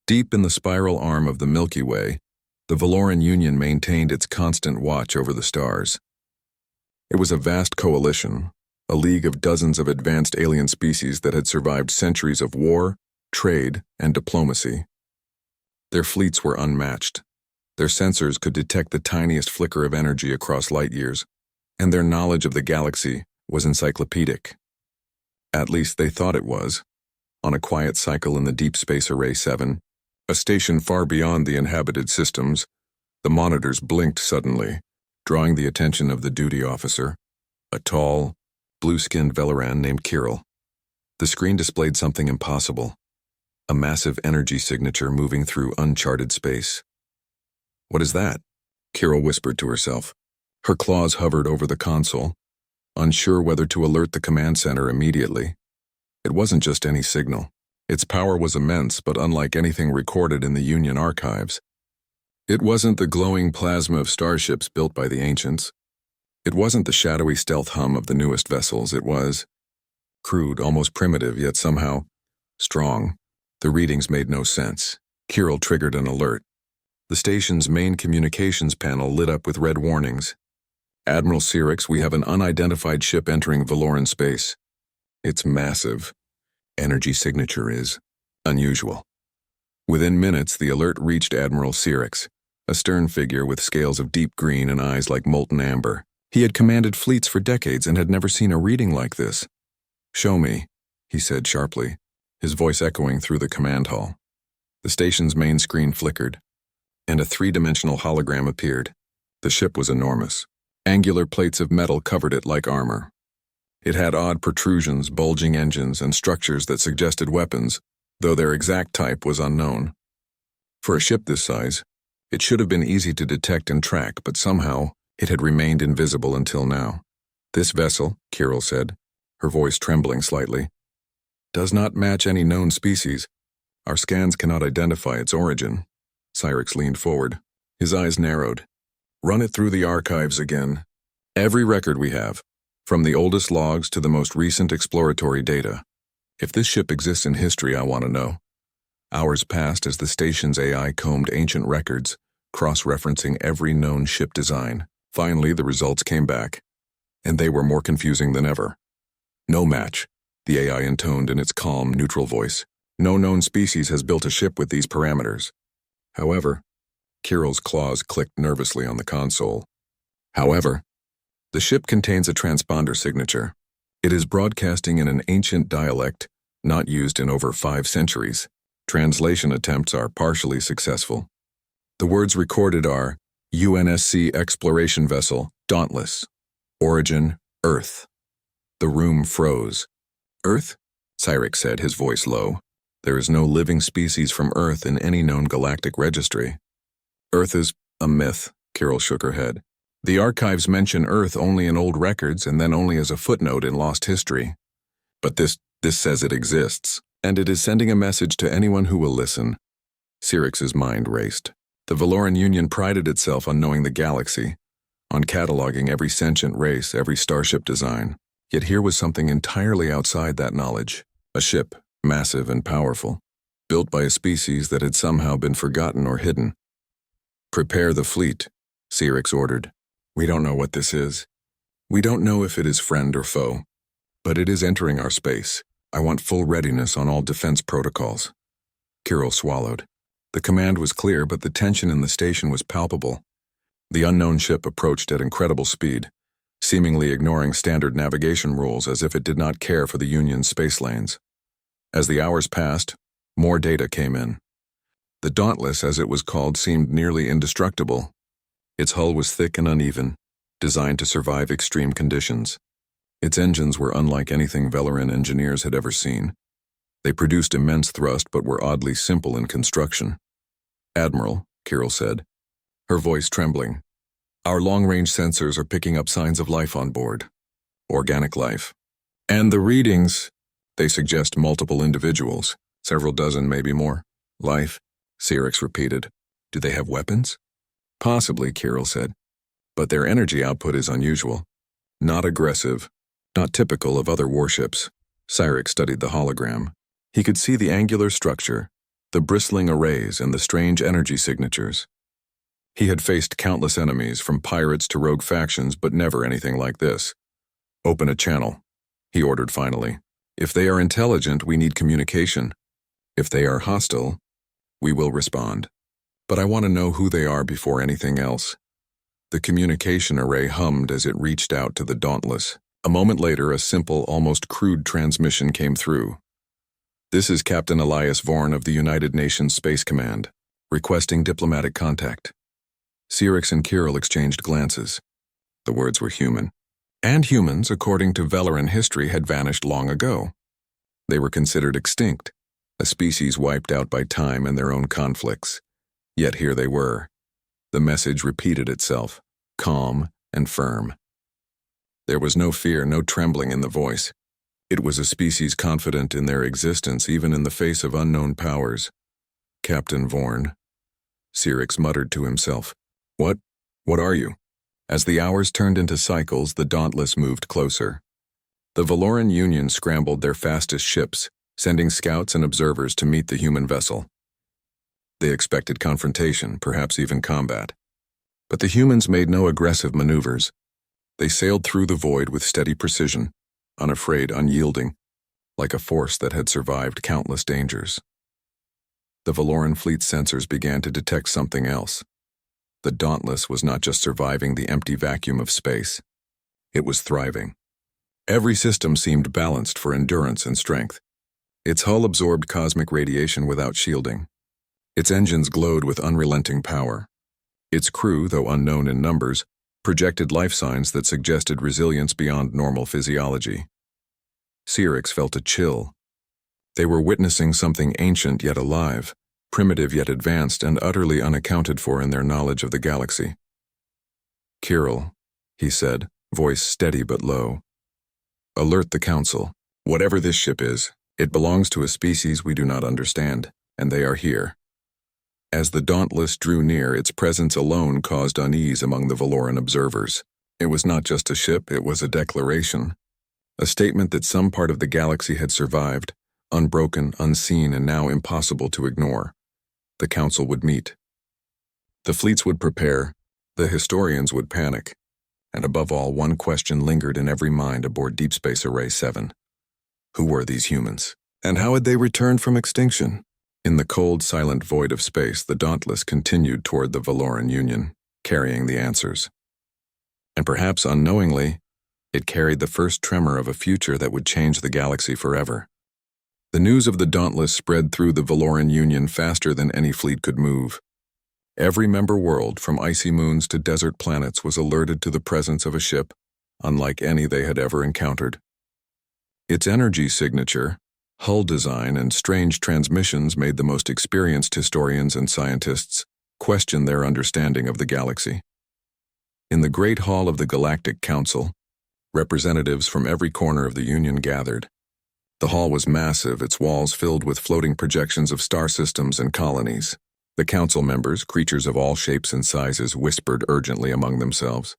Deep in the spiral arm of the Milky Way, the Valoran Union maintained its constant watch over the stars. It was a vast coalition, a league of dozens of advanced alien species that had survived centuries of war, trade, and diplomacy. Their fleets were unmatched. Their sensors could detect the tiniest flicker of energy across light years, and their knowledge of the galaxy was encyclopedic. At least they thought it was. On a quiet cycle in the Deep Space Array 7, a station far beyond the inhabited systems, the monitors blinked suddenly, drawing the attention of the duty officer, a tall, blue-skinned Valoran named Kirill. The screen displayed something impossible, a massive energy signature moving through uncharted space. "What is that?" Kirill whispered to herself. Her claws hovered over the console, unsure whether to alert the command center immediately. It wasn't just any signal. Its power was immense, but unlike anything recorded in the Union archives. It wasn't the glowing plasma of starships built by the ancients. It wasn't the shadowy stealth hum of the newest vessels. It was crude, almost primitive, yet somehow strong. The readings made no sense. Kirill triggered an alert. The station's main communications panel lit up with red warnings. "Admiral Cyrix, we have an unidentified ship entering Valoran space. It's massive. Energy signature is unusual." Within minutes, the alert reached Admiral Cyrix, a stern figure with scales of deep green and eyes like molten amber. He had commanded fleets for decades and had never seen a reading like this. "Show me," he said sharply, his voice echoing through the command hall. The station's main screen flickered, and a three-dimensional hologram appeared. The ship was enormous. Angular plates of metal covered it like armor. It had odd protrusions, bulging engines, and structures that suggested weapons, though their exact type was unknown. For a ship this size, it should have been easy to detect and track, but somehow it had remained invisible until now. "This vessel," Kirill said, her voice trembling slightly, "does not match any known species. Our scans cannot identify its origin." Cyrix leaned forward. His eyes narrowed. "Run it through the archives again. Every record we have, from the oldest logs to the most recent exploratory data. If this ship exists in history, I want to know." Hours passed as the station's AI combed ancient records, cross-referencing every known ship design. Finally, the results came back, and they were more confusing than ever. "No match," the AI intoned in its calm, neutral voice. "No known species has built a ship with these parameters." However, Kirill's claws clicked nervously on the console. "However, the ship contains a transponder signature. It is broadcasting in an ancient dialect not used in over 5 centuries. Translation attempts are partially successful. The words recorded are UNSC Exploration Vessel, Dauntless. Origin, Earth." The room froze. "Earth?" Cyrix said, his voice low. "There is no living species from Earth in any known galactic registry." "Earth is a myth," Kirill shook her head. "The archives mention Earth only in old records and then only as a footnote in lost history. But this says it exists, and it is sending a message to anyone who will listen." Cyrix's mind raced. The Valoran Union prided itself on knowing the galaxy, on cataloging every sentient race, every starship design. Yet here was something entirely outside that knowledge. A ship, massive and powerful, built by a species that had somehow been forgotten or hidden. "Prepare the fleet," Cyrix ordered. "We don't know what this is. We don't know if it is friend or foe. But it is entering our space. I want full readiness on all defense protocols." Kirill swallowed. The command was clear, but the tension in the station was palpable. The unknown ship approached at incredible speed, seemingly ignoring standard navigation rules as if it did not care for the Union's space lanes. As the hours passed, more data came in. The Dauntless, as it was called, seemed nearly indestructible. Its hull was thick and uneven, designed to survive extreme conditions. Its engines were unlike anything Valoran engineers had ever seen. They produced immense thrust but were oddly simple in construction. "Admiral," Kirill said, her voice trembling, "our long-range sensors are picking up signs of life on board. Organic life. And the readings, they suggest multiple individuals, several dozen, maybe more. Life," Cyrix repeated. "Do they have weapons?" "Possibly," Kirill said, "but their energy output is unusual. Not aggressive, not typical of other warships." Cyrix studied the hologram. He could see the angular structure, the bristling arrays and the strange energy signatures. He had faced countless enemies, from pirates to rogue factions, but never anything like this. "Open a channel," he ordered finally. "If they are intelligent, we need communication. If they are hostile, we will respond. But I want to know who they are before anything else." The communication array hummed as it reached out to the Dauntless. A moment later, a simple, almost crude transmission came through. "This is Captain Elias Vorn of the United Nations Space Command, requesting diplomatic contact." Cyrix and Kirill exchanged glances. The words were human. And humans, according to Velaran history, had vanished long ago. They were considered extinct, a species wiped out by time and their own conflicts. Yet here they were. The message repeated itself, calm and firm. There was no fear, no trembling in the voice. It was a species confident in their existence even in the face of unknown powers. "Captain Vorn," Cyrix muttered to himself. What are you?" As the hours turned into cycles, the Dauntless moved closer. The Valoran Union scrambled their fastest ships, sending scouts and observers to meet the human vessel. They expected confrontation, perhaps even combat. But the humans made no aggressive maneuvers. They sailed through the void with steady precision, unafraid, unyielding, like a force that had survived countless dangers. The Valoran fleet's sensors began to detect something else. The Dauntless was not just surviving the empty vacuum of space. It was thriving. Every system seemed balanced for endurance and strength. Its hull absorbed cosmic radiation without shielding. Its engines glowed with unrelenting power. Its crew, though unknown in numbers, projected life signs that suggested resilience beyond normal physiology. Cyrix felt a chill. They were witnessing something ancient yet alive, primitive yet advanced, and utterly unaccounted for in their knowledge of the galaxy. "Kirill," he said, voice steady but low. "Alert the Council. Whatever this ship is, it belongs to a species we do not understand, and they are here." As the Dauntless drew near, its presence alone caused unease among the Valoran observers. It was not just a ship, it was a declaration. A statement that some part of the galaxy had survived, unbroken, unseen, and now impossible to ignore. The Council would meet. The fleets would prepare, the historians would panic, and above all, one question lingered in every mind aboard Deep Space Array 7. Who were these humans? And how had they returned from extinction? In the cold, silent void of space, the Dauntless continued toward the Valoran Union, carrying the answers. And perhaps unknowingly, it carried the first tremor of a future that would change the galaxy forever. The news of the Dauntless spread through the Valoran Union faster than any fleet could move. Every member world, from icy moons to desert planets, was alerted to the presence of a ship, unlike any they had ever encountered. Its energy signature, hull design, and strange transmissions made the most experienced historians and scientists question their understanding of the galaxy. In the Great Hall of the Galactic Council, representatives from every corner of the Union gathered. The hall was massive, its walls filled with floating projections of star systems and colonies. The council members, creatures of all shapes and sizes, whispered urgently among themselves.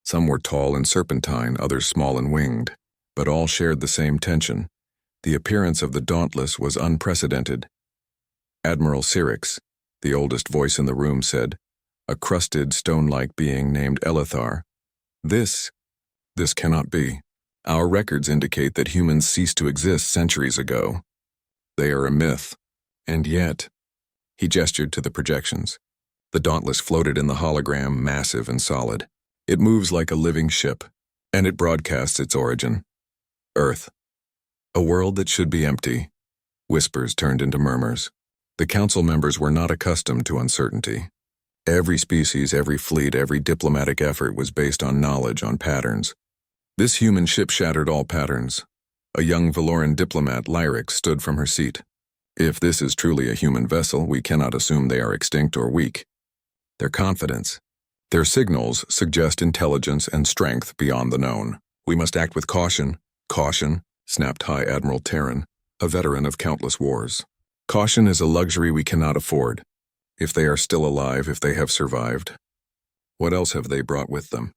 Some were tall and serpentine, others small and winged, but all shared the same tension. The appearance of the Dauntless was unprecedented. Admiral Cyrix, the oldest voice in the room, said, a crusted, stone-like being named Elithar, This cannot be. Our records indicate that humans ceased to exist centuries ago. They are a myth. And yet," he gestured to the projections. The Dauntless floated in the hologram, massive and solid. "It moves like a living ship, and it broadcasts its origin. Earth. A world that should be empty." Whispers turned into murmurs. The council members were not accustomed to uncertainty. Every species, every fleet, every diplomatic effort was based on knowledge, on patterns. This human ship shattered all patterns. A young Valoran diplomat, Lyric, stood from her seat. "If this is truly a human vessel, we cannot assume they are extinct or weak. Their confidence, their signals suggest intelligence and strength beyond the known. We must act with caution." "Caution," snapped High Admiral Terran, a veteran of countless wars. "Caution is a luxury we cannot afford. If they are still alive, if they have survived, what else have they brought with them?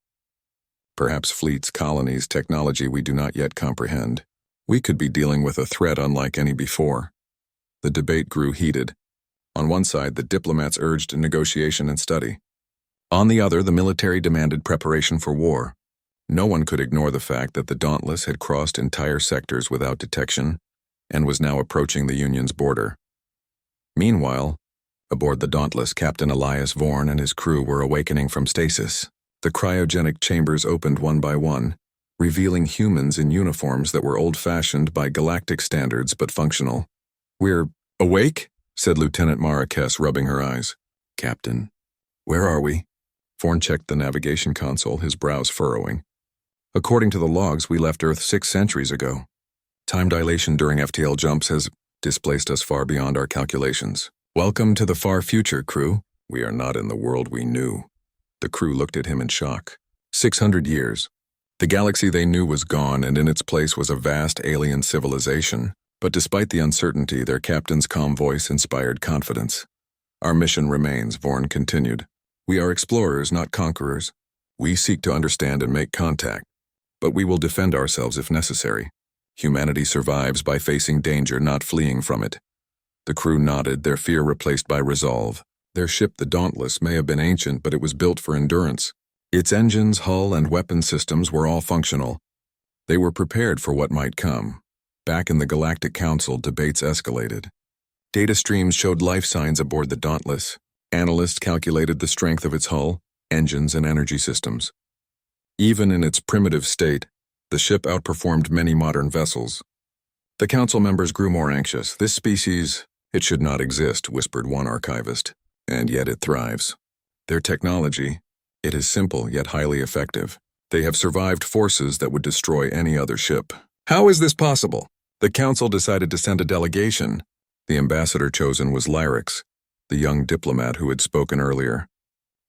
Perhaps fleets, colonies, technology we do not yet comprehend. We could be dealing with a threat unlike any before." The debate grew heated. On one side, the diplomats urged negotiation and study. On the other, the military demanded preparation for war. No one could ignore the fact that the Dauntless had crossed entire sectors without detection and was now approaching the Union's border. Meanwhile, aboard the Dauntless, Captain Elias Vorn and his crew were awakening from stasis. The cryogenic chambers opened one by one, revealing humans in uniforms that were old-fashioned by galactic standards but functional. "We're awake?" said Lieutenant Marrakes, rubbing her eyes. "Captain, where are we?" Vorn checked the navigation console, his brows furrowing. "According to the logs, we left Earth 6 centuries ago. Time dilation during FTL jumps has displaced us far beyond our calculations. Welcome to the far future, crew. We are not in the world we knew." The crew looked at him in shock. 600 years. The galaxy they knew was gone, and in its place was a vast alien civilization. But despite the uncertainty, their captain's calm voice inspired confidence. "Our mission remains," Vorn continued. "We are explorers, not conquerors. We seek to understand and make contact, but we will defend ourselves if necessary. Humanity survives by facing danger, not fleeing from it." The crew nodded, their fear replaced by resolve. Their ship, the Dauntless, may have been ancient, but it was built for endurance. Its engines, hull, and weapon systems were all functional. They were prepared for what might come. Back in the Galactic Council, debates escalated. Data streams showed life signs aboard the Dauntless. Analysts calculated the strength of its hull, engines, and energy systems. Even in its primitive state, the ship outperformed many modern vessels. The council members grew more anxious. "This species, it should not exist," whispered one archivist. "And yet it thrives. Their technology, it is simple yet highly effective. They have survived forces that would destroy any other ship." "How is this possible?" The council decided to send a delegation. The ambassador chosen was Lyrix, the young diplomat who had spoken earlier.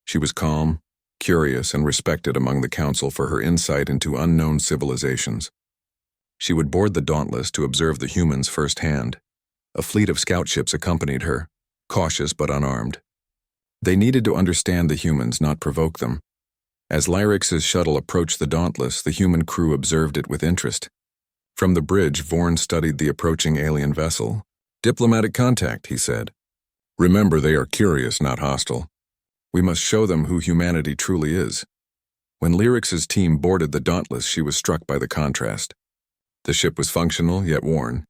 She was calm, curious, and respected among the council for her insight into unknown civilizations. She would board the Dauntless to observe the humans firsthand. A fleet of scout ships accompanied her, cautious but unarmed. They needed to understand the humans, not provoke them. As Lyrix's shuttle approached the Dauntless, the human crew observed it with interest. From the bridge, Vorn studied the approaching alien vessel. "Diplomatic contact," he said. "Remember, they are curious, not hostile. We must show them who humanity truly is." When Lyrix's team boarded the Dauntless, she was struck by the contrast. The ship was functional, yet worn.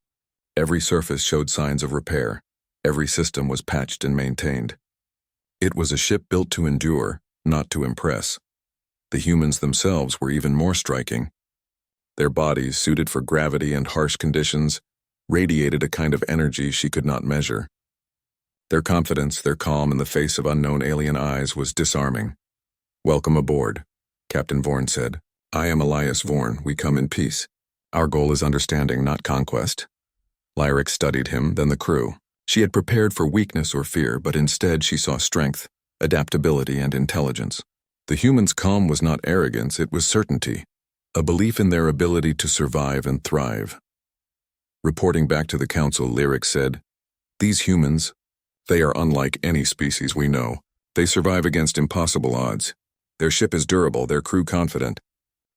Every surface showed signs of repair. Every system was patched and maintained. It was a ship built to endure, not to impress. The humans themselves were even more striking. Their bodies, suited for gravity and harsh conditions, radiated a kind of energy she could not measure. Their confidence, their calm in the face of unknown alien eyes was disarming. "Welcome aboard," Captain Vorn said. "I am Elias Vorn. We come in peace. Our goal is understanding, not conquest." Lyrix studied him, then the crew. She had prepared for weakness or fear, but instead she saw strength, adaptability, and intelligence. The humans' calm was not arrogance, it was certainty, a belief in their ability to survive and thrive. Reporting back to the council, Lyrix said, "These humans, they are unlike any species we know. They survive against impossible odds. Their ship is durable, their crew confident.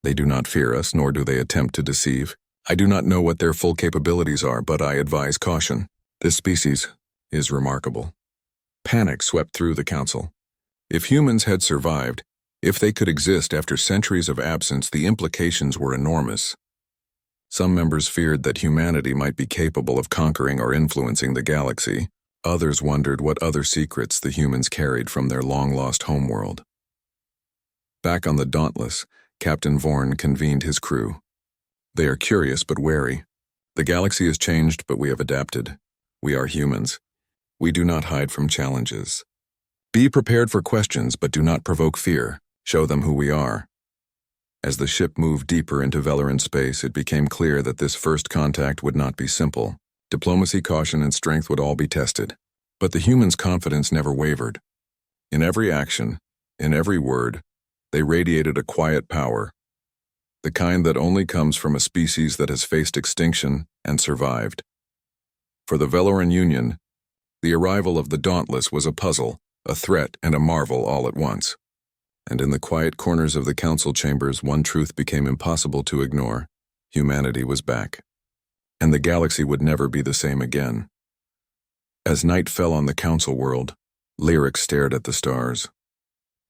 They do not fear us, nor do they attempt to deceive. I do not know what their full capabilities are, but I advise caution. This species is remarkable." Panic swept through the council. If humans had survived, if they could exist after centuries of absence, the implications were enormous. Some members feared that humanity might be capable of conquering or influencing the galaxy. Others wondered what other secrets the humans carried from their long-lost homeworld. Back on the Dauntless, Captain Vorn convened his crew. "They are curious but wary. The galaxy has changed, but we have adapted. We are humans. We do not hide from challenges. Be prepared for questions, but do not provoke fear. Show them who we are." As the ship moved deeper into Velaran space, it became clear that this first contact would not be simple. Diplomacy, caution, and strength would all be tested. But the humans' confidence never wavered. In every action, in every word, they radiated a quiet power, the kind that only comes from a species that has faced extinction and survived. For the Velaran Union, the arrival of the Dauntless was a puzzle, a threat, and a marvel all at once. And in the quiet corners of the council chambers, one truth became impossible to ignore. Humanity was back. And the galaxy would never be the same again. As night fell on the council world, Lyric stared at the stars.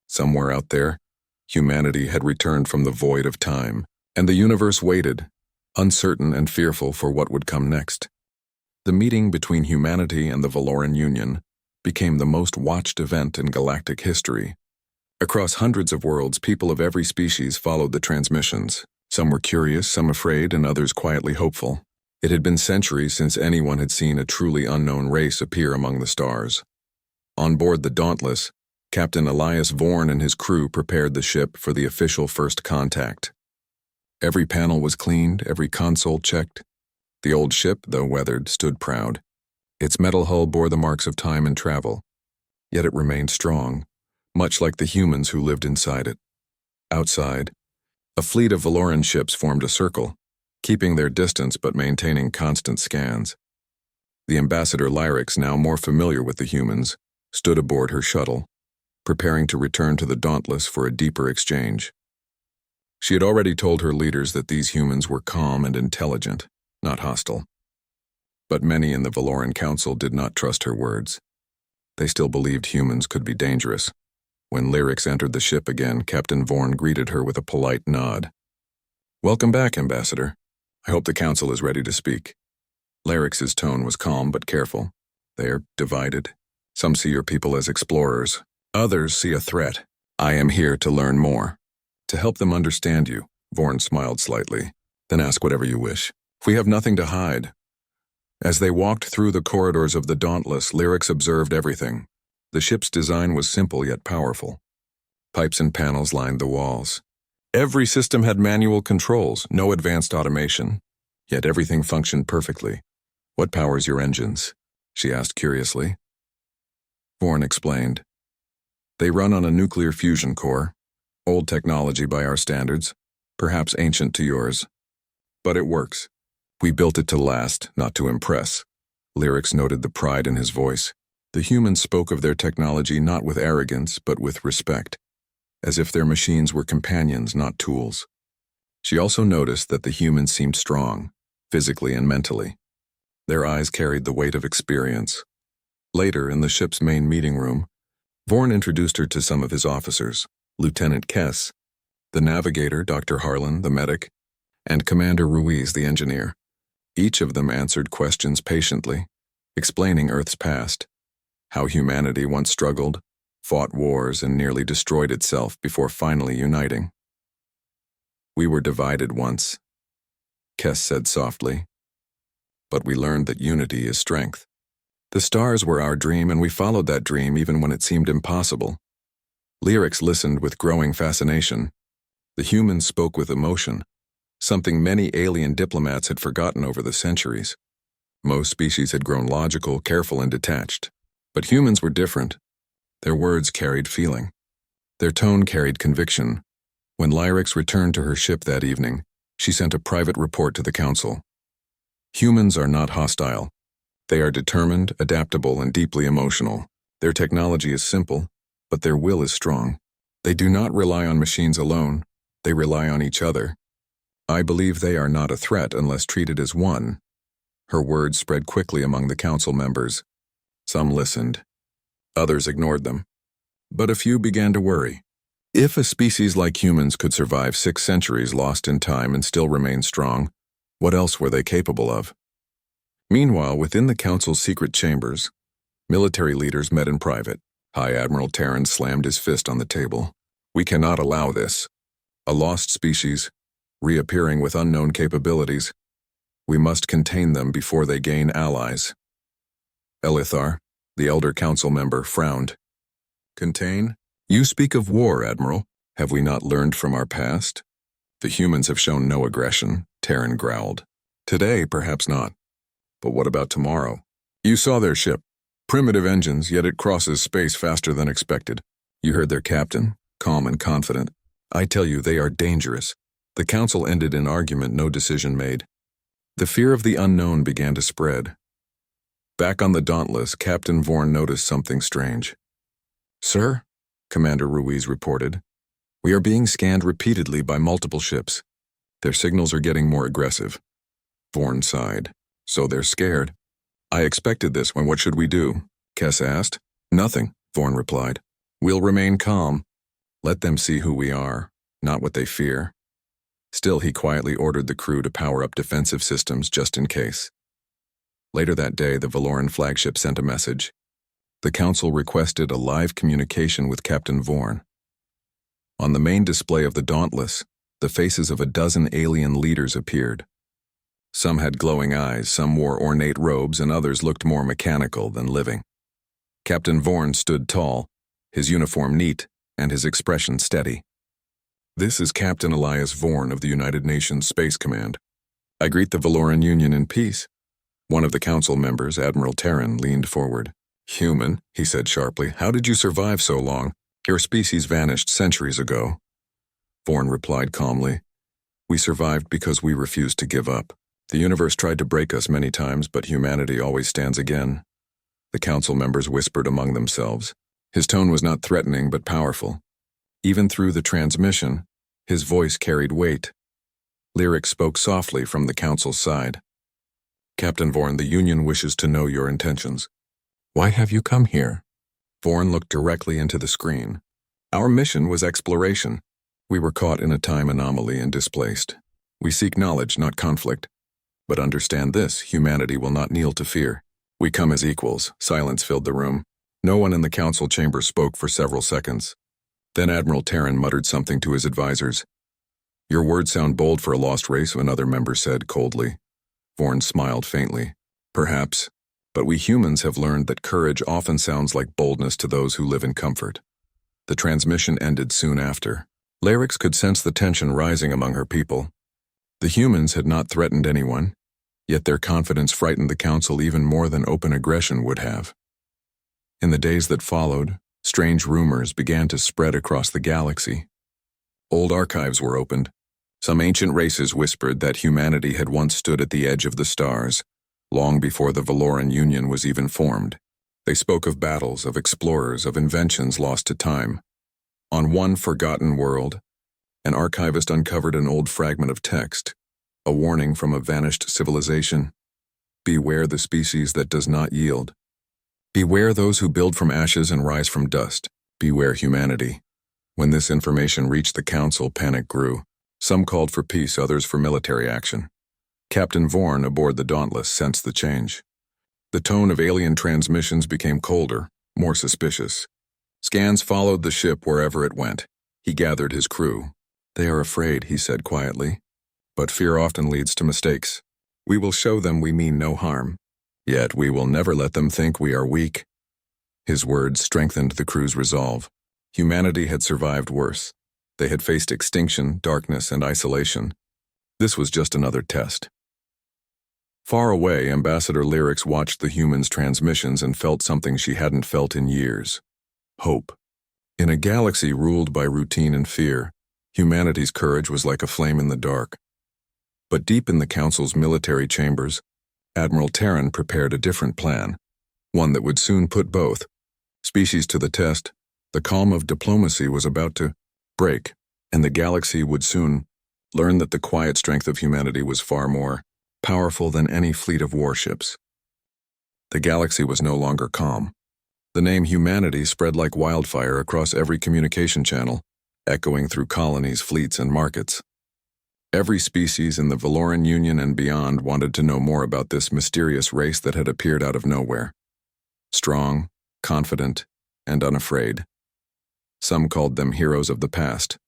Somewhere out there, humanity had returned from the void of time, and the universe waited, uncertain and fearful for what would come next. The meeting between humanity and the Valoran Union became the most watched event in galactic history. Across hundreds of worlds, people of every species followed the transmissions. Some were curious, some afraid, and others quietly hopeful. It had been centuries since anyone had seen a truly unknown race appear among the stars. On board the Dauntless, Captain Elias Vorn and his crew prepared the ship for the official first contact. Every panel was cleaned, every console checked. The old ship, though weathered, stood proud. Its metal hull bore the marks of time and travel, yet it remained strong, much like the humans who lived inside it. Outside, a fleet of Valoran ships formed a circle, keeping their distance but maintaining constant scans. The Ambassador Lyrics, now more familiar with the humans, stood aboard her shuttle, preparing to return to the Dauntless for a deeper exchange. She had already told her leaders that these humans were calm and intelligent, not hostile. But many in the Valoran Council did not trust her words. They still believed humans could be dangerous. When Lyrics entered the ship again, Captain Vorn greeted her with a polite nod. "Welcome back, Ambassador. I hope the Council is ready to speak." Lyrics' tone was calm but careful. "They are divided. Some see your people as explorers. Others see a threat. I am here to learn more. To help them understand you." Vorn smiled slightly. "Then ask whatever you wish. We have nothing to hide." As they walked through the corridors of the Dauntless, Lyrics observed everything. The ship's design was simple yet powerful. Pipes and panels lined the walls. Every system had manual controls, no advanced automation. Yet everything functioned perfectly. "What powers your engines?" she asked curiously. Vorn explained. "They run on a nuclear fusion core. Old technology by our standards, perhaps ancient to yours. But it works. We built it to last, not to impress." Lyrics noted the pride in his voice. The humans spoke of their technology not with arrogance, but with respect, as if their machines were companions, not tools. She also noticed that the humans seemed strong, physically and mentally. Their eyes carried the weight of experience. Later, in the ship's main meeting room, Vorn introduced her to some of his officers, Lieutenant Kess, the navigator, Dr. Harlan, the medic, and Commander Ruiz, the engineer. Each of them answered questions patiently, explaining Earth's past, how humanity once struggled, fought wars, and nearly destroyed itself before finally uniting. "We were divided once," Kess said softly, "but we learned that unity is strength. The stars were our dream, and we followed that dream even when it seemed impossible." Lyrics listened with growing fascination. The humans spoke with emotion, something many alien diplomats had forgotten over the centuries. Most species had grown logical, careful, and detached. But humans were different. Their words carried feeling. Their tone carried conviction. When Lyrics returned to her ship that evening, she sent a private report to the Council. "Humans are not hostile. They are determined, adaptable, and deeply emotional. Their technology is simple, but their will is strong. They do not rely on machines alone. They rely on each other. I believe they are not a threat unless treated as one." Her words spread quickly among the Council members. Some listened. Others ignored them. But a few began to worry. If a species like humans could survive 6 centuries lost in time and still remain strong, what else were they capable of? Meanwhile, within the Council's secret chambers, military leaders met in private. High Admiral Terran slammed his fist on the table. "We cannot allow this. A lost species, reappearing with unknown capabilities. We must contain them before they gain allies." Elithar, the elder council member, frowned. "Contain? You speak of war, Admiral. Have we not learned from our past?" "The humans have shown no aggression," Terran growled. "Today, perhaps not. But what about tomorrow? You saw their ship. Primitive engines, yet it crosses space faster than expected. You heard their captain, calm and confident. I tell you, they are dangerous." The council ended in argument, no decision made. The fear of the unknown began to spread. Back on the Dauntless, Captain Vorn noticed something strange. "Sir," Commander Ruiz reported, "we are being scanned repeatedly by multiple ships. Their signals are getting more aggressive." Vorn sighed. "So they're scared." I expected this. What should we do? Kess asked. Nothing, Vorn replied. We'll remain calm. Let them see who we are, not what they fear. Still, he quietly ordered the crew to power up defensive systems just in case. Later that day, the Valoran flagship sent a message. The Council requested a live communication with Captain Vorn. On the main display of the Dauntless, the faces of a dozen alien leaders appeared. Some had glowing eyes, some wore ornate robes, and others looked more mechanical than living. Captain Vorn stood tall, his uniform neat, and his expression steady. This is Captain Elias Vorn of the United Nations Space Command. I greet the Valoran Union in peace. One of the Council members, Admiral Terran, leaned forward. Human, he said sharply, how did you survive so long? Your species vanished centuries ago. Vorn replied calmly. We survived because we refused to give up. The universe tried to break us many times, but humanity always stands again. The Council members whispered among themselves. His tone was not threatening but powerful. Even through the transmission, his voice carried weight. Lyric spoke softly from the Council's side. Captain Vorn, the Union wishes to know your intentions. Why have you come here? Vorn looked directly into the screen. Our mission was exploration. We were caught in a time anomaly and displaced. We seek knowledge, not conflict. But understand this, humanity will not kneel to fear. We come as equals. Silence filled the room. No one in the Council chamber spoke for several seconds. Then Admiral Terran muttered something to his advisors. Your words sound bold for a lost race, another member said coldly. Vorn smiled faintly. Perhaps, but we humans have learned that courage often sounds like boldness to those who live in comfort. The transmission ended soon after. Larix could sense the tension rising among her people. The humans had not threatened anyone, yet their confidence frightened the Council even more than open aggression would have. In the days that followed, strange rumors began to spread across the galaxy. Old archives were opened. Some ancient races whispered that humanity had once stood at the edge of the stars, long before the Valoran Union was even formed. They spoke of battles, of explorers, of inventions lost to time. On one forgotten world, an archivist uncovered an old fragment of text, a warning from a vanished civilization. Beware the species that does not yield. Beware those who build from ashes and rise from dust. Beware humanity. When this information reached the Council, panic grew. Some called for peace, others for military action. Captain Vorn aboard the Dauntless sensed the change. The tone of alien transmissions became colder, more suspicious. Scans followed the ship wherever it went. He gathered his crew. They are afraid, he said quietly. But fear often leads to mistakes. We will show them we mean no harm. Yet we will never let them think we are weak. His words strengthened the crew's resolve. Humanity had survived worse. They had faced extinction, darkness, and isolation. This was just another test. Far away, Ambassador Lyrics watched the humans' transmissions and felt something she hadn't felt in years. Hope. In a galaxy ruled by routine and fear, humanity's courage was like a flame in the dark. But deep in the Council's military chambers, Admiral Terran prepared a different plan, one that would soon put both species to the test. The calm of diplomacy was about to break, and the galaxy would soon learn that the quiet strength of humanity was far more powerful than any fleet of warships. The galaxy was no longer calm. The name humanity spread like wildfire across every communication channel, echoing through colonies, fleets, and markets. Every species in the Valoran Union and beyond wanted to know more about this mysterious race that had appeared out of nowhere. Strong, confident, and unafraid. Some called them heroes of the past.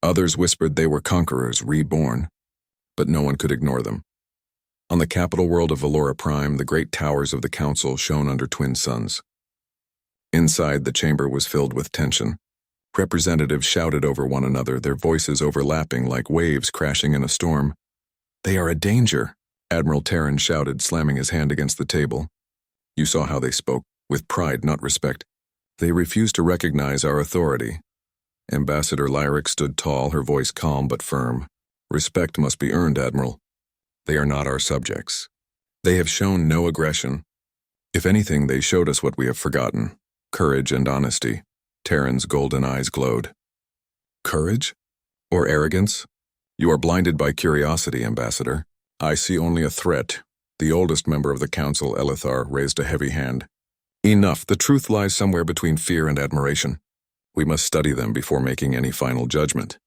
Others whispered they were conquerors reborn, but no one could ignore them. On the capital world of ValoraPrime, the great towers of the Council shone under twin suns. Inside, the chamber was filled with tension. Representatives shouted over one another, their voices overlapping like waves crashing in a storm. They are a danger, Admiral Terran shouted, slamming his hand against the table. You saw how they spoke, with pride, not respect. They refused to recognize our authority. Ambassador Lyric stood tall, her voice calm but firm. Respect must be earned, Admiral. They are not our subjects. They have shown no aggression. If anything, they showed us what we have forgotten. Courage and honesty. Terran's golden eyes glowed. Courage? Or arrogance? You are blinded by curiosity, Ambassador. I see only a threat. The oldest member of the council, Elithar, raised a heavy hand. Enough. The truth lies somewhere between fear and admiration. We must study them before making any final judgment.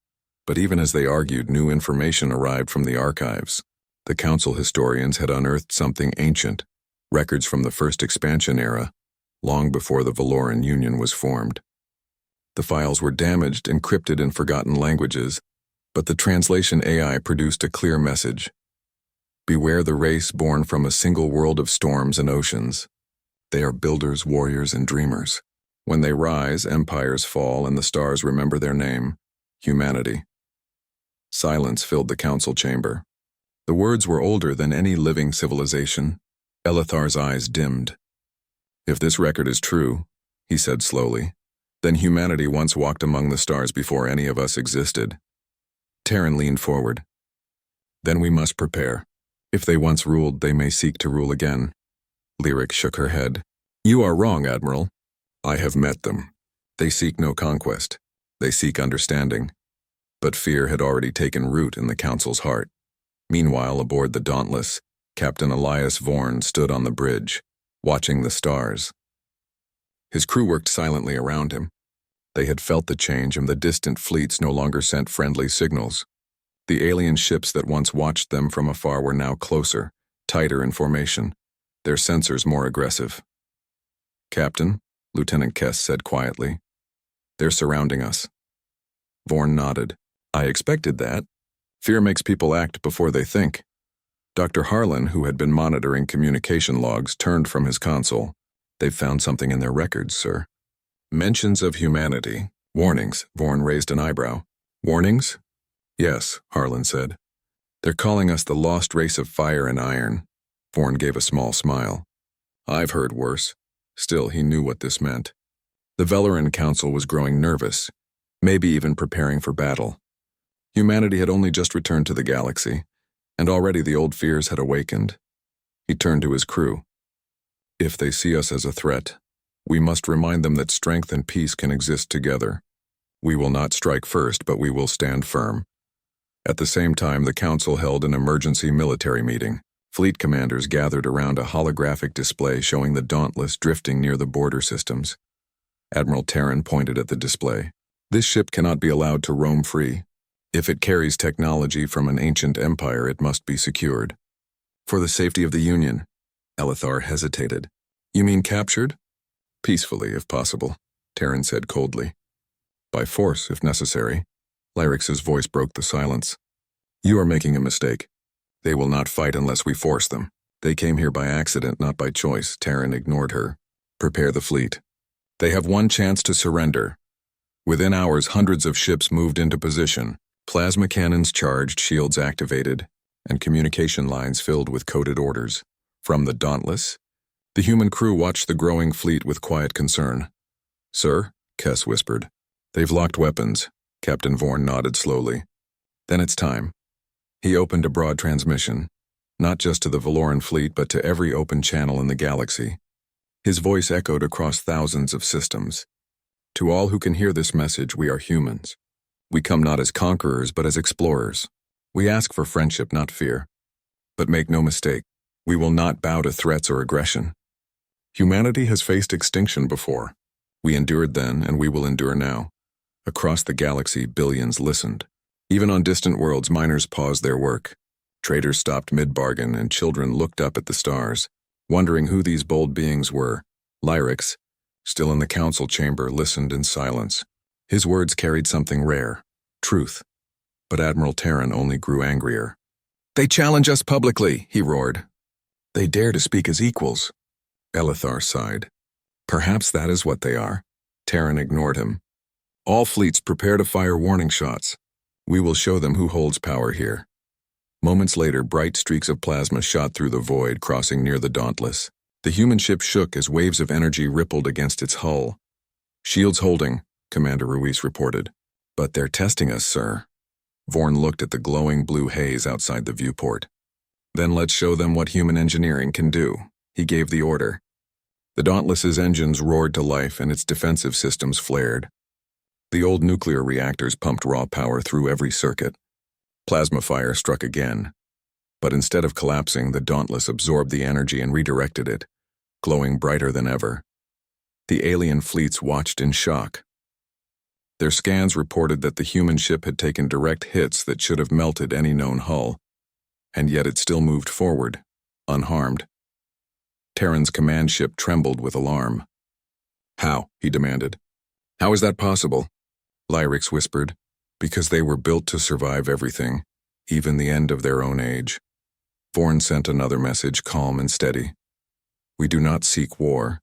But even as they argued, new information arrived from the archives. The council historians had unearthed something ancient, records from the first expansion era, long before the Valoran Union was formed. The files were damaged, encrypted in forgotten languages, but the translation AI produced a clear message. Beware the race born from a single world of storms and oceans. They are builders, warriors, and dreamers. When they rise, empires fall, and the stars remember their name, humanity. Silence filled the council chamber. The words were older than any living civilization. Elithar's eyes dimmed. If this record is true, he said slowly, then humanity once walked among the stars before any of us existed. Terran leaned forward. Then we must prepare. If they once ruled, they may seek to rule again. Lyric shook her head. You are wrong, Admiral. I have met them. They seek no conquest. They seek understanding. But fear had already taken root in the Council's heart. Meanwhile, aboard the Dauntless, Captain Elias Vorn stood on the bridge, watching the stars. His crew worked silently around him. They had felt the change, and the distant fleets no longer sent friendly signals. The alien ships that once watched them from afar were now closer, tighter in formation, their sensors more aggressive. Captain, Lieutenant Kess said quietly, they're surrounding us. Vorn nodded. I expected that. Fear makes people act before they think. Dr. Harlan, who had been monitoring communication logs, turned from his console. They've found something in their records, sir. Mentions of humanity. Warnings. Vorn raised an eyebrow. Warnings? Yes, Harlan said. They're calling us the lost race of fire and iron. Vorn gave a small smile. I've heard worse. Still, he knew what this meant. The Valoran Council was growing nervous, maybe even preparing for battle. Humanity had only just returned to the galaxy, and already the old fears had awakened. He turned to his crew. If they see us as a threat, we must remind them that strength and peace can exist together. We will not strike first, but we will stand firm. At the same time, the Council held an emergency military meeting. Fleet commanders gathered around a holographic display showing the Dauntless drifting near the border systems. Admiral Terran pointed at the display. This ship cannot be allowed to roam free. If it carries technology from an ancient empire, it must be secured. For the safety of the Union. Elithar hesitated. You mean captured? Peacefully, if possible, Terran said coldly. By force, if necessary. Lyrix's voice broke the silence. You are making a mistake. They will not fight unless we force them. They came here by accident, not by choice. Terran ignored her. Prepare the fleet. They have one chance to surrender. Within hours, hundreds of ships moved into position. Plasma cannons charged, shields activated, and communication lines filled with coded orders. From the Dauntless, the human crew watched the growing fleet with quiet concern. Sir, Kess whispered. They've locked weapons. Captain Vorn nodded slowly. Then it's time. He opened a broad transmission, not just to the Valoran fleet, but to every open channel in the galaxy. His voice echoed across thousands of systems. To all who can hear this message, we are humans. We come not as conquerors, but as explorers. We ask for friendship, not fear. But make no mistake, we will not bow to threats or aggression. Humanity has faced extinction before. We endured then, and we will endure now. Across the galaxy, billions listened. Even on distant worlds, miners paused their work. Traders stopped mid-bargain, and children looked up at the stars, wondering who these bold beings were. Lyrix, still in the council chamber, listened in silence. His words carried something rare, truth. But Admiral Terran only grew angrier. They challenge us publicly, he roared. They dare to speak as equals. Elithar sighed. Perhaps that is what they are. Terran ignored him. All fleets prepare to fire warning shots. We will show them who holds power here. Moments later, bright streaks of plasma shot through the void, crossing near the Dauntless. The human ship shook as waves of energy rippled against its hull. Shields holding, Commander Ruiz reported. But they're testing us, sir. Vorn looked at the glowing blue haze outside the viewport. Then let's show them what human engineering can do. He gave the order. The Dauntless's engines roared to life and its defensive systems flared. The old nuclear reactors pumped raw power through every circuit. Plasma fire struck again. But instead of collapsing, the Dauntless absorbed the energy and redirected it, glowing brighter than ever. The alien fleets watched in shock. Their scans reported that the human ship had taken direct hits that should have melted any known hull, and yet it still moved forward, unharmed. Terran's command ship trembled with alarm. "How?" he demanded. "How is that possible?" Lyrics whispered. "Because they were built to survive everything, even the end of their own age." Vorn sent another message, calm and steady. "We do not seek war,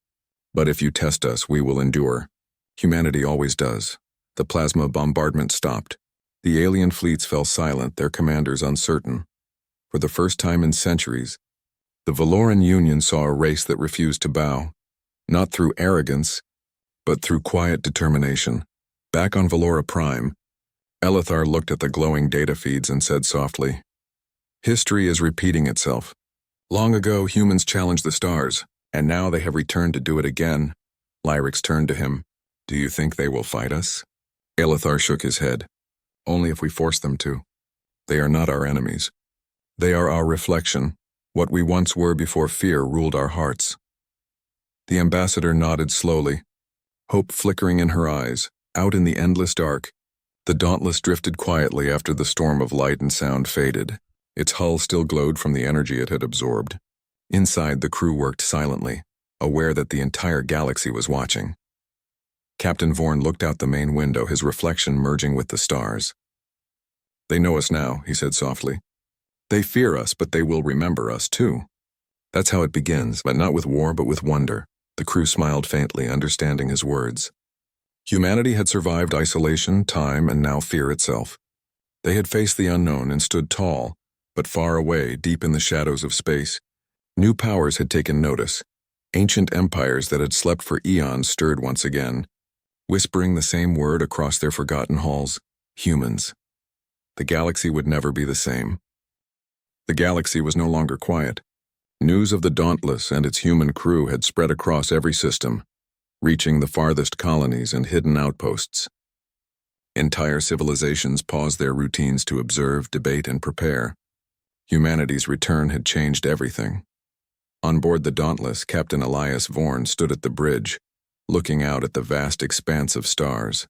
but if you test us, we will endure. Humanity always does." The plasma bombardment stopped. The alien fleets fell silent, their commanders uncertain. For the first time in centuries, the Valoran Union saw a race that refused to bow, not through arrogance, but through quiet determination. Back on Valora Prime, Elithar looked at the glowing data feeds and said softly, "History is repeating itself. Long ago, humans challenged the stars, and now they have returned to do it again." Lyrics turned to him. "Do you think they will fight us?" Elithar shook his head. "Only if we force them to. They are not our enemies. They are our reflection, what we once were before fear ruled our hearts." The ambassador nodded slowly, hope flickering in her eyes. Out in the endless dark, the Dauntless drifted quietly after the storm of light and sound faded. Its hull still glowed from the energy it had absorbed. Inside, the crew worked silently, aware that the entire galaxy was watching. Captain Vorn looked out the main window, his reflection merging with the stars. "They know us now," he said softly. "They fear us, but they will remember us too. That's how it begins, but not with war, but with wonder." The crew smiled faintly, understanding his words. Humanity had survived isolation, time, and now fear itself. They had faced the unknown and stood tall, but far away, deep in the shadows of space. New powers had taken notice. Ancient empires that had slept for eons stirred once again, whispering the same word across their forgotten halls: humans. The galaxy would never be the same. The galaxy was no longer quiet. News of the Dauntless and its human crew had spread across every system, reaching the farthest colonies and hidden outposts. Entire civilizations paused their routines to observe, debate, and prepare. Humanity's return had changed everything. On board the Dauntless, Captain Elias Vorn stood at the bridge, looking out at the vast expanse of stars.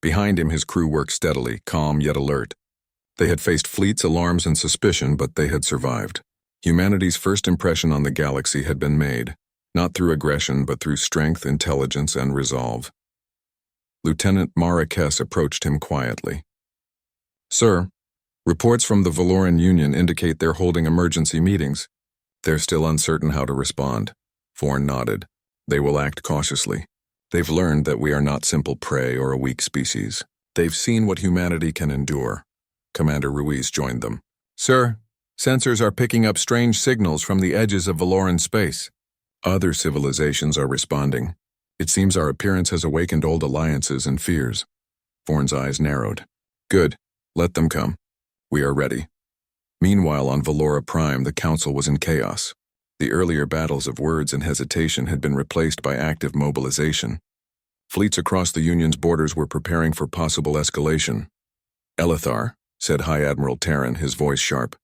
Behind him, his crew worked steadily, calm yet alert. They had faced fleets, alarms, and suspicion, but they had survived. Humanity's first impression on the galaxy had been made, not through aggression, but through strength, intelligence, and resolve. Lieutenant Marrakes approached him quietly. "Sir, reports from the Valoran Union indicate they're holding emergency meetings. They're still uncertain how to respond." Vorn nodded. "They will act cautiously. They've learned that we are not simple prey or a weak species. They've seen what humanity can endure." Commander Ruiz joined them. "Sir, sensors are picking up strange signals from the edges of Valoran space. Other civilizations are responding. It seems our appearance has awakened old alliances and fears." Vorn's eyes narrowed. "Good. Let them come. We are ready." Meanwhile, on Valora Prime, the Council was in chaos. The earlier battles of words and hesitation had been replaced by active mobilization. Fleets across the Union's borders were preparing for possible escalation. "Elithar," said High Admiral Terran, his voice sharp,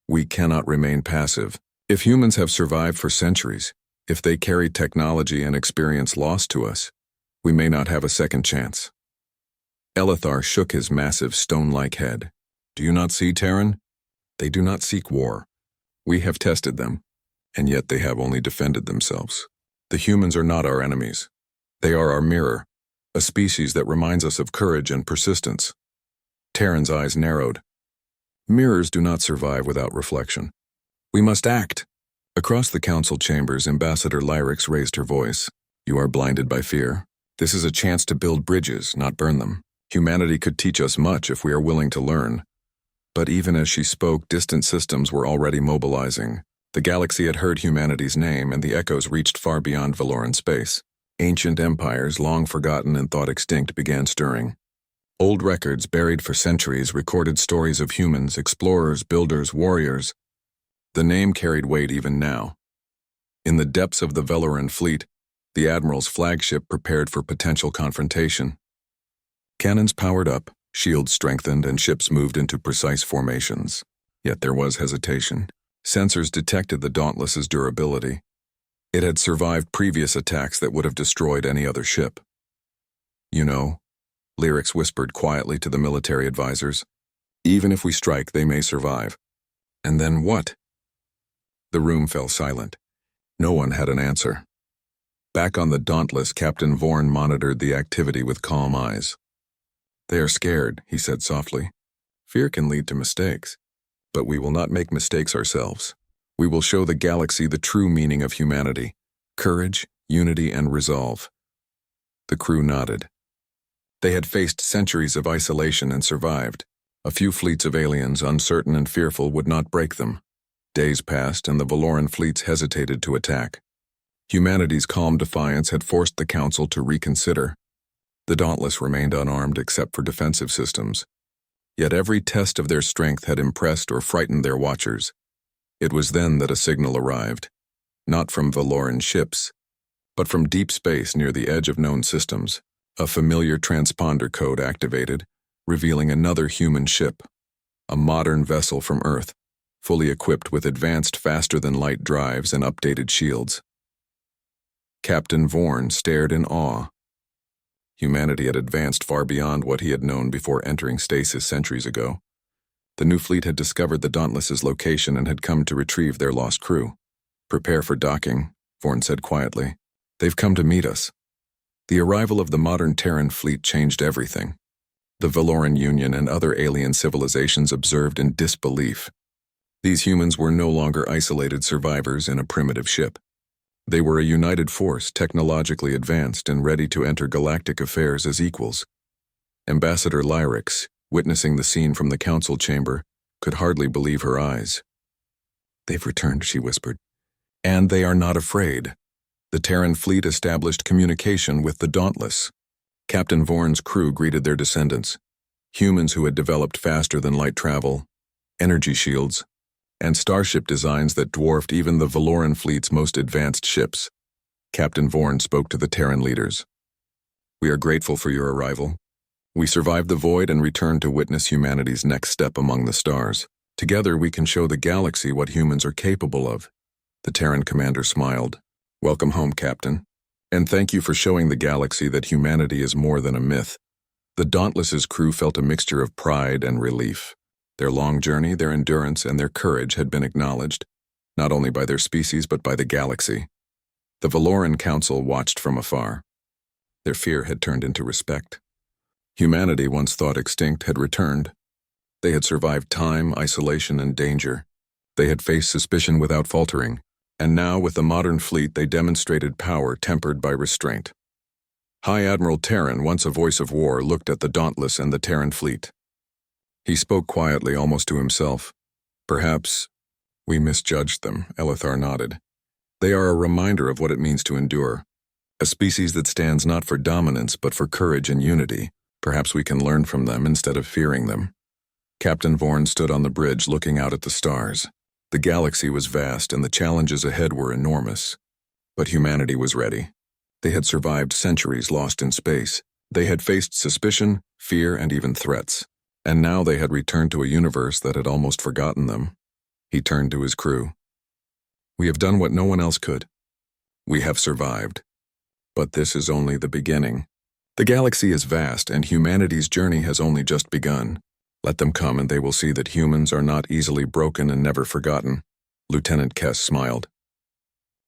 "we cannot remain passive. If humans have survived for centuries, if they carry technology and experience lost to us, we may not have a second chance." Elithar shook his massive stone-like head. "Do you not see, Terran? They do not seek war. We have tested them, and yet they have only defended themselves. The humans are not our enemies. They are our mirror, a species that reminds us of courage and persistence." Terran's eyes narrowed. "Mirrors do not survive without reflection. We must act." Across the council chambers, Ambassador Lyrics raised her voice. "You are blinded by fear. This is a chance to build bridges, not burn them. Humanity could teach us much if we are willing to learn." But even as she spoke, distant systems were already mobilizing. The galaxy had heard humanity's name, and the echoes reached far beyond Valoran space. Ancient empires, long forgotten and thought extinct, began stirring. Old records, buried for centuries, recorded stories of humans, explorers, builders, warriors. The name carried weight even now. In the depths of the Valoran fleet, the Admiral's flagship prepared for potential confrontation. Cannons powered up, shields strengthened, and ships moved into precise formations. Yet there was hesitation. Sensors detected the Dauntless's durability. It had survived previous attacks that would have destroyed any other ship. You know, Lyrics whispered quietly to the military advisors, even if we strike, they may survive. And then what? The room fell silent. No one had an answer. Back on the Dauntless, Captain Vorn monitored the activity with calm eyes. They are scared, he said softly. Fear can lead to mistakes. But we will not make mistakes ourselves. We will show the galaxy the true meaning of humanity: courage, unity, and resolve. The crew nodded. They had faced centuries of isolation and survived. A few fleets of aliens, uncertain and fearful, would not break them. Days passed, and the Valoran fleets hesitated to attack. Humanity's calm defiance had forced the Council to reconsider. The Dauntless remained unarmed except for defensive systems. Yet every test of their strength had impressed or frightened their watchers. It was then that a signal arrived, not from Valoran ships, but from deep space near the edge of known systems. A familiar transponder code activated, revealing another human ship, a modern vessel from Earth, fully equipped with advanced faster-than-light drives and updated shields. Captain Vorn stared in awe. Humanity had advanced far beyond what he had known before entering stasis centuries ago. The new fleet had discovered the Dauntless's location and had come to retrieve their lost crew. Prepare for docking, Vorn said quietly. They've come to meet us. The arrival of the modern Terran fleet changed everything. The Valoran Union and other alien civilizations observed in disbelief. These humans were no longer isolated survivors in a primitive ship. They were a united force, technologically advanced and ready to enter galactic affairs as equals. Ambassador Lyrics, witnessing the scene from the council chamber, could hardly believe her eyes. They've returned, she whispered. And they are not afraid. The Terran fleet established communication with the Dauntless. Captain Vorn's crew greeted their descendants, humans who had developed faster-than-light travel, energy shields, and starship designs that dwarfed even the Valoran fleet's most advanced ships. Captain Vorn spoke to the Terran leaders. We are grateful for your arrival. We survived the void and returned to witness humanity's next step among the stars. Together we can show the galaxy what humans are capable of. The Terran commander smiled. Welcome home, Captain. And thank you for showing the galaxy that humanity is more than a myth. The Dauntless's crew felt a mixture of pride and relief. Their long journey, their endurance, and their courage had been acknowledged, not only by their species but by the galaxy. The Valoran Council watched from afar. Their fear had turned into respect. Humanity, once thought extinct, had returned. They had survived time, isolation, and danger. They had faced suspicion without faltering. And now, with the modern fleet, they demonstrated power tempered by restraint. High Admiral Terran, once a voice of war, looked at the Dauntless and the Terran fleet. He spoke quietly, almost to himself. Perhaps we misjudged them, Elithar nodded. They are a reminder of what it means to endure. A species that stands not for dominance, but for courage and unity. Perhaps we can learn from them instead of fearing them. Captain Vorn stood on the bridge looking out at the stars. The galaxy was vast and the challenges ahead were enormous. But humanity was ready. They had survived centuries lost in space. They had faced suspicion, fear, and even threats. And now they had returned to a universe that had almost forgotten them. He turned to his crew. We have done what no one else could. We have survived. But this is only the beginning. The galaxy is vast and humanity's journey has only just begun. Let them come and they will see that humans are not easily broken and never forgotten. Lieutenant Kess smiled.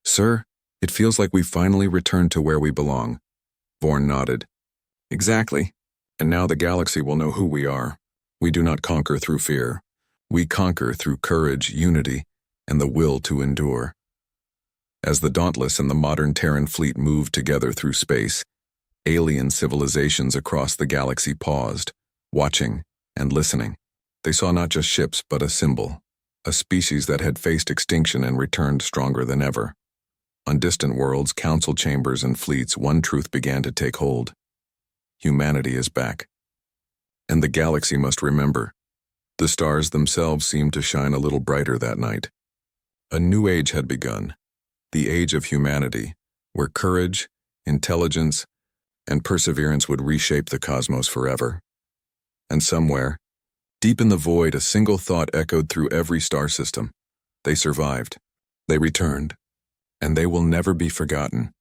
Sir, it feels like we finally returned to where we belong. Vorn nodded. Exactly. And now the galaxy will know who we are. We do not conquer through fear. We conquer through courage, unity, and the will to endure. As the Dauntless and the modern Terran fleet moved together through space, alien civilizations across the galaxy paused, watching and listening. They saw not just ships, but a symbol, a species that had faced extinction and returned stronger than ever. On distant worlds, council chambers, and fleets, one truth began to take hold. Humanity is back. And the galaxy must remember. The stars themselves seemed to shine a little brighter that night. A new age had begun, the age of humanity, where courage, intelligence, and perseverance would reshape the cosmos forever. And somewhere, Deep in the void, a single thought echoed through every star system. They survived. They returned. And they will never be forgotten.